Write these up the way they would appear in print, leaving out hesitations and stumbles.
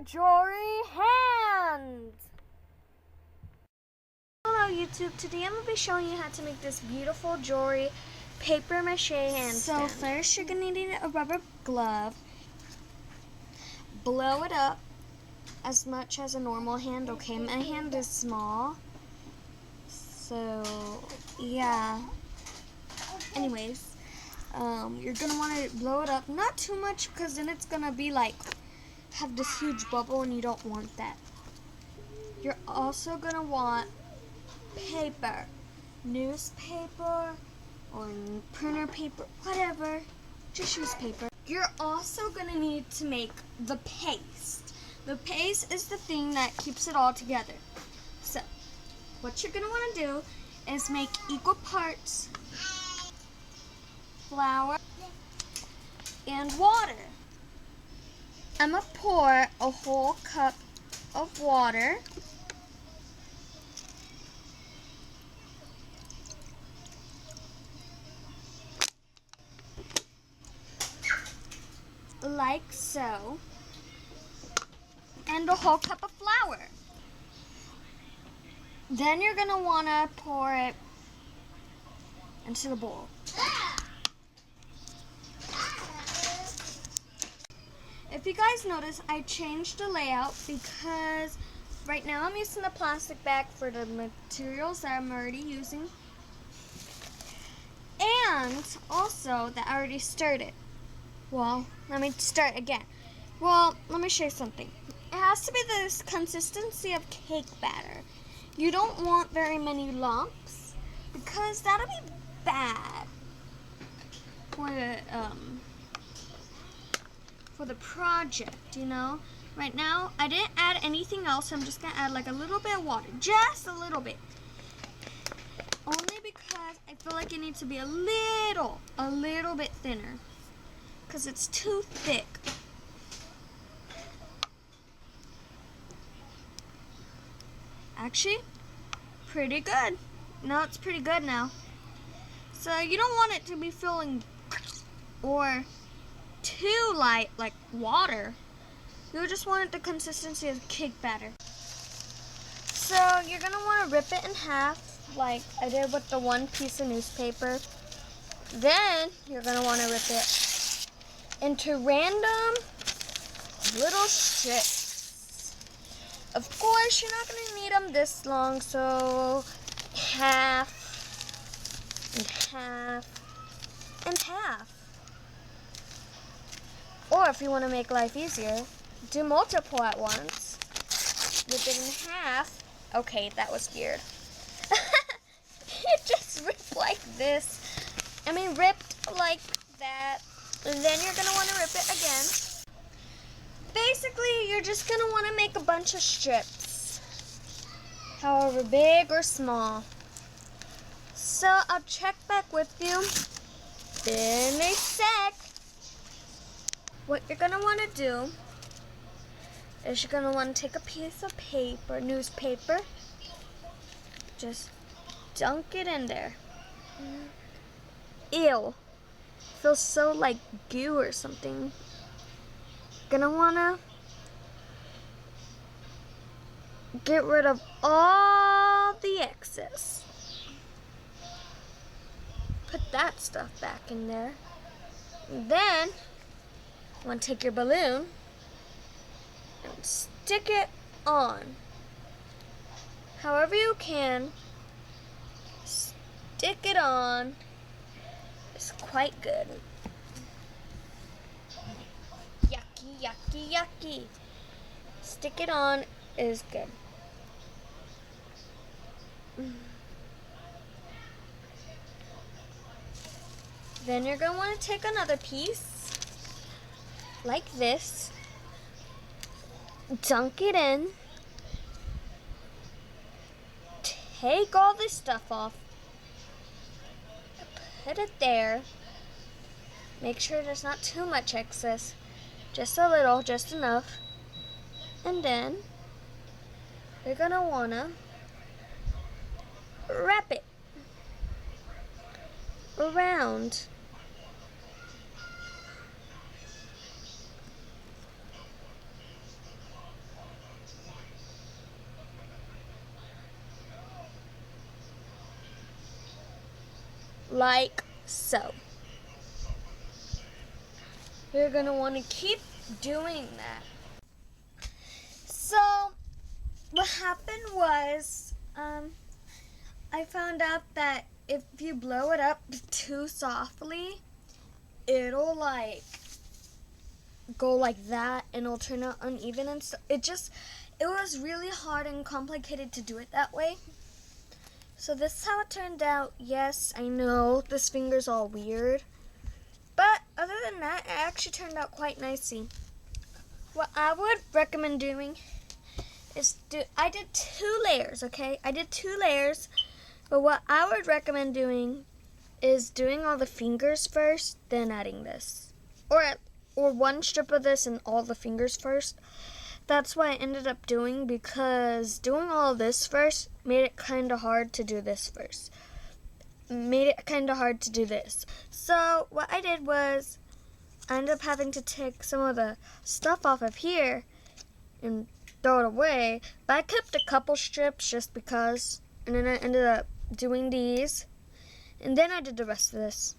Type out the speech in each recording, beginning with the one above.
jewelry hand. Hello YouTube, today I'm going to be showing you how to make this beautiful jewelry paper mache hand stand. So first you're going to need a rubber glove. Blow it up as much as a normal hand, okay? My hand is small, so yeah. Anyways, you're going to want to blow it up, not too much because then it's going to be like, have this huge bubble and you don't want that. You're also going to want paper, newspaper or printer paper, whatever, just use paper. You're also going to need to make the paste. The paste is the thing that keeps it all together. So, what you're going to want to do is make equal parts flour and water. I'm going to pour a whole cup of water. Like so, and a whole cup of flour. Then you're going to want to pour it into the bowl. If you guys notice, I changed the layout because right now I'm using the plastic bag for the materials that I'm already using, and also that I already stirred it. Well, let me start again. Well, let me show you something. It has to be this consistency of cake batter. You don't want very many lumps because that'll be bad for the project, you know. Right now, I didn't add anything else. I'm just gonna add like a little bit of water, just a little bit. Only because I feel like it needs to be a little bit thinner, because it's too thick. Actually, pretty good. No, it's pretty good now. So you don't want it to be feeling or too light like water. You just want it the consistency of cake batter. So you're going to want to rip it in half like I did with the one piece of newspaper. Then you're going to want to rip it into random little strips. Of course, you're not going to need them this long, so half and half and half. Or if you want to make life easier, do multiple at once. Rip it in half. Okay, that was weird. It just ripped like this. Ripped like that. And then you're going to want to rip it again. Basically, you're just going to want to make a bunch of strips, however big or small. So I'll check back with you in a sec. What you're going to want to do is you're going to want to take a piece of paper, newspaper, just dunk it in there. Ew. Feels so like goo or something. Gonna wanna get rid of all the excess. Put that stuff back in there. And then you want to take your balloon and stick it on. However you can, stick it on. It's quite good. Yucky, yucky, yucky. Stick it on is good. Then you're going to want to take another piece, like this, dunk it in, take all this stuff off, put it there, make sure there's not too much excess, just a little, just enough, and then you're going to want to wrap it around. like so. You're going to want to keep doing that. So what happened was, I found out that if you blow it up too softly, it'll like go like that and it'll turn out uneven and stuff. It was really hard and complicated to do it that way. So this is how it turned out. Yes, I know this finger's all weird, but other than that, it actually turned out quite nicely. What I would recommend doing is I did 2 layers, okay? I did 2 layers, but what I would recommend doing is doing all the fingers first, then adding this. Or one strip of this and all the fingers first. That's what I ended up doing, because doing all of this first made it kind of hard to do this first. Made it kind of hard to do this. So what I did was I ended up having to take some of the stuff off of here and throw it away. But I kept a couple strips just because. And then I ended up doing these. And then I did the rest of this.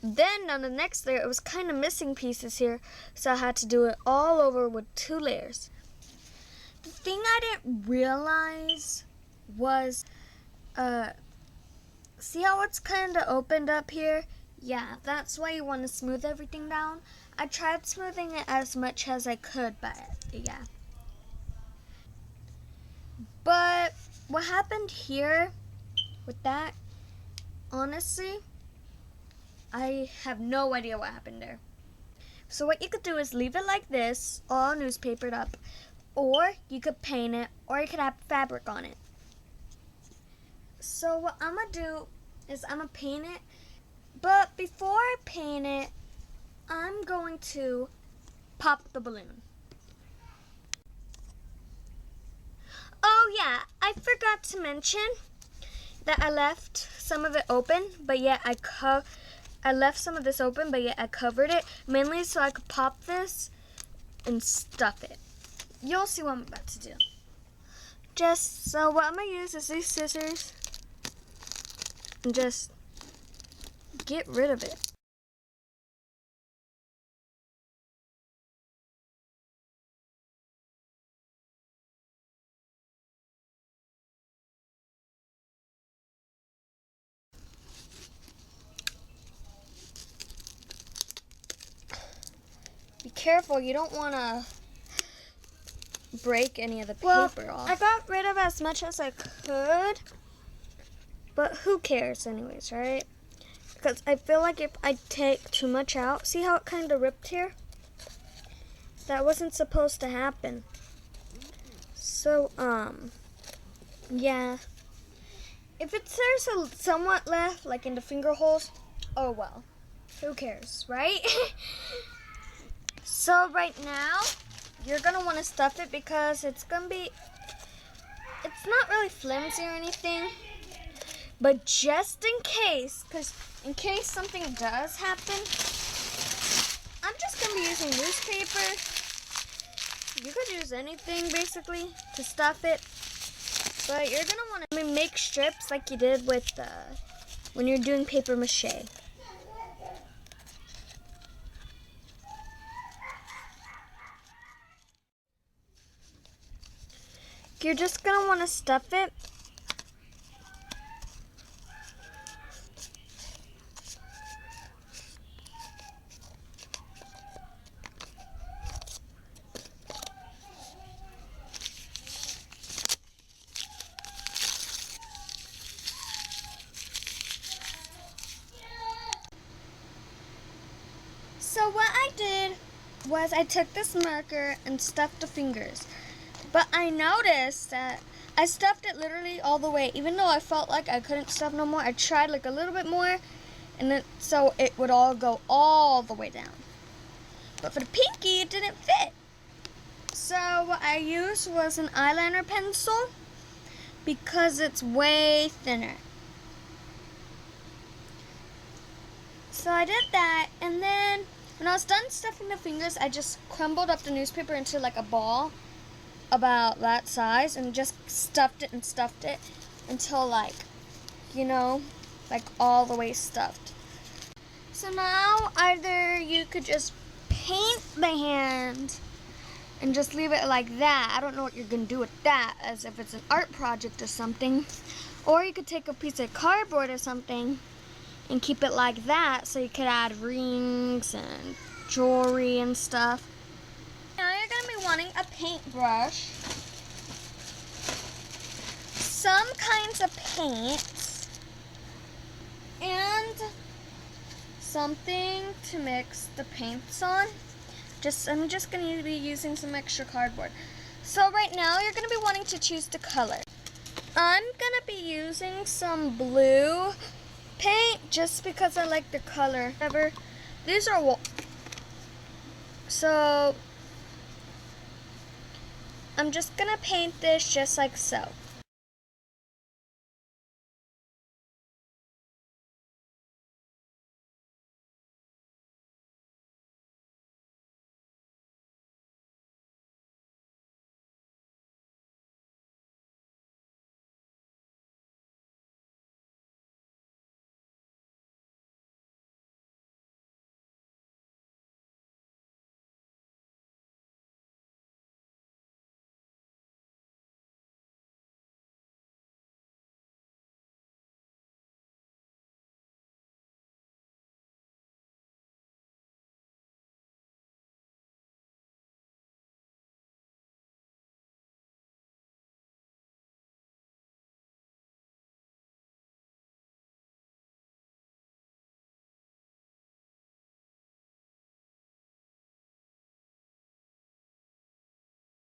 Then on the next layer, it was kind of missing pieces here. So I had to do it all over with 2 layers. The thing I didn't realize was, see how it's kind of opened up here? Yeah, that's why you want to smooth everything down. I tried smoothing it as much as I could, but yeah. But what happened here with that, honestly, I have no idea what happened there. So what you could do is leave it like this, all newspapered up, or you could paint it, or you could have fabric on it. So what I'm going to do is I'm going to paint it, but before I paint it, I'm going to pop the balloon. Oh yeah, I forgot to mention that I left some of it open, but yet I left some of this open, but yet I covered it, mainly so I could pop this and stuff it. You'll see what I'm about to do. So what I'm going to use is these scissors and just get rid of it. Be careful, you don't want to break any of the paper off. I got rid of as much as I could, but who cares anyways, right? Because I feel like if I take too much out, see how it kind of ripped here? That wasn't supposed to happen. So, yeah. If there's somewhat left, like in the finger holes, oh well. Who cares, right? So right now, you're going to want to stuff it because it's not really flimsy or anything. But just in case, because in case something does happen, I'm just going to be using newspaper. You could use anything basically to stuff it. But you're going to want to make strips like you did with when you're doing paper mache. You're just going to want to stuff it. So what I did was I took this marker and stuffed the fingers. But I noticed that I stuffed it literally all the way. Even though I felt like I couldn't stuff no more, I tried like a little bit more, and then so it would all go all the way down. But for the pinky, it didn't fit. So what I used was an eyeliner pencil because it's way thinner. So I did that, and then when I was done stuffing the fingers, I just crumbled up the newspaper into like a ball about that size and just stuffed it until like, you know, like all the way stuffed. So now either you could just paint the hand and just leave it like that. I don't know what you're gonna do with that, as if it's an art project or something. Or you could take a piece of cardboard or something and keep it like that, so you could add rings and jewelry and stuff. Now you're gonna be wanting a paintbrush, some kinds of paints, and something to mix the paints on. I'm just going to be using some extra cardboard. So right now you're going to be wanting to choose the color. I'm going to be using some blue paint just because I like the color. However, these are so I'm just going to paint this just like so.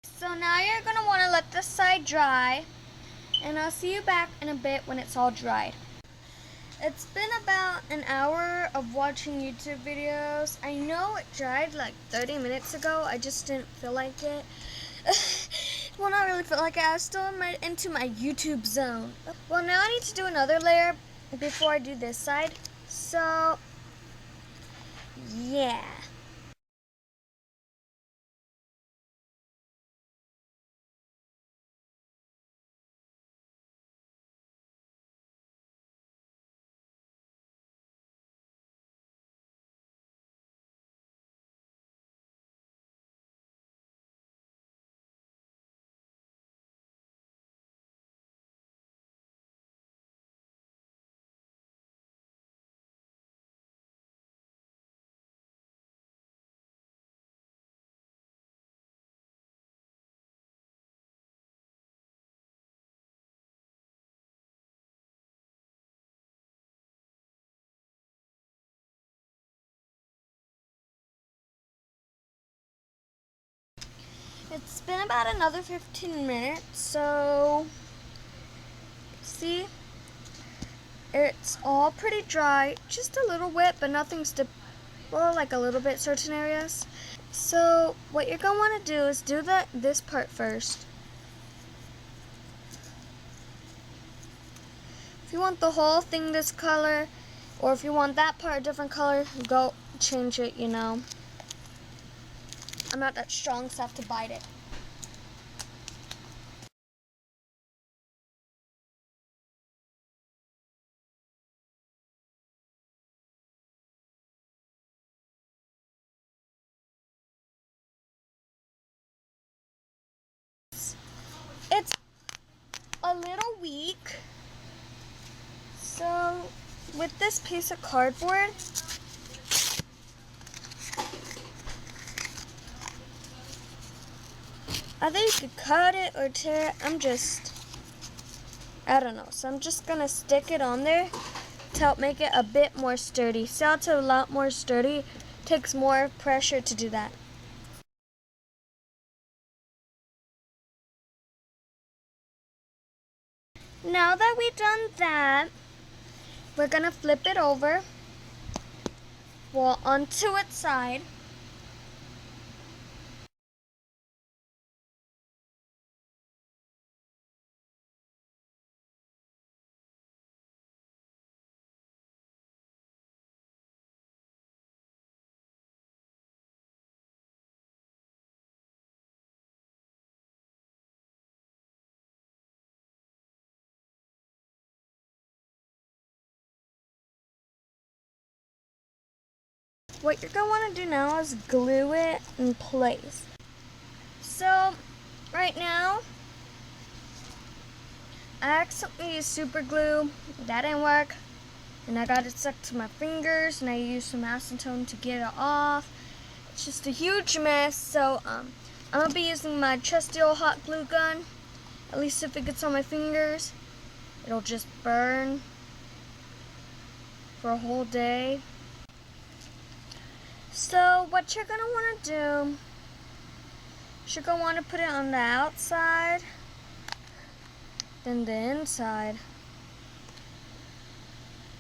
So now you're going to want to let this side dry, and I'll see you back in a bit when it's all dried. It's been about an hour of watching YouTube videos. I know it dried like 30 minutes ago. I just didn't feel like it. Well, not really feel like it. I was still into my YouTube zone. Well, now I need to do another layer before I do this side. So, yeah. It's been about another 15 minutes, so see, it's all pretty dry, just a little wet, but nothing's well, like a little bit certain areas. So what you're gonna want to do is do this part first. If you want the whole thing this color, or if you want that part a different color, go change it, you know. I'm not that strong, so I have to bite it. It's a little weak, so with this piece of cardboard, either you could cut it or tear it. I don't know. So I'm just gonna stick it on there to help make it a bit more sturdy. See how it's a lot more sturdy? It takes more pressure to do that. Now that we've done that, we're gonna flip it over, well, onto its side. what you're going to want to do now is glue it in place. So, right now, I accidentally used super glue. That didn't work. And I got it stuck to my fingers, and I used some acetone to get it off. It's just a huge mess, so I'm going to be using my trusty old hot glue gun. At least if it gets on my fingers, it'll just burn for a whole day. So what you're going to want to do is you're going to want to put it on the outside, then the inside,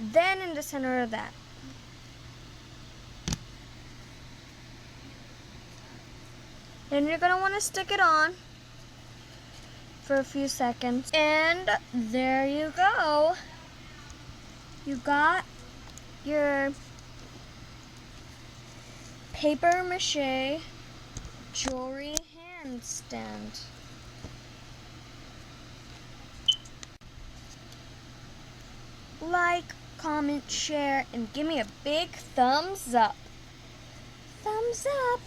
then in the center of that. Then you're going to want to stick it on for a few seconds. And there you go. You got your paper mache jewelry handstand. Like, comment, share, and give me a big thumbs up. Thumbs up.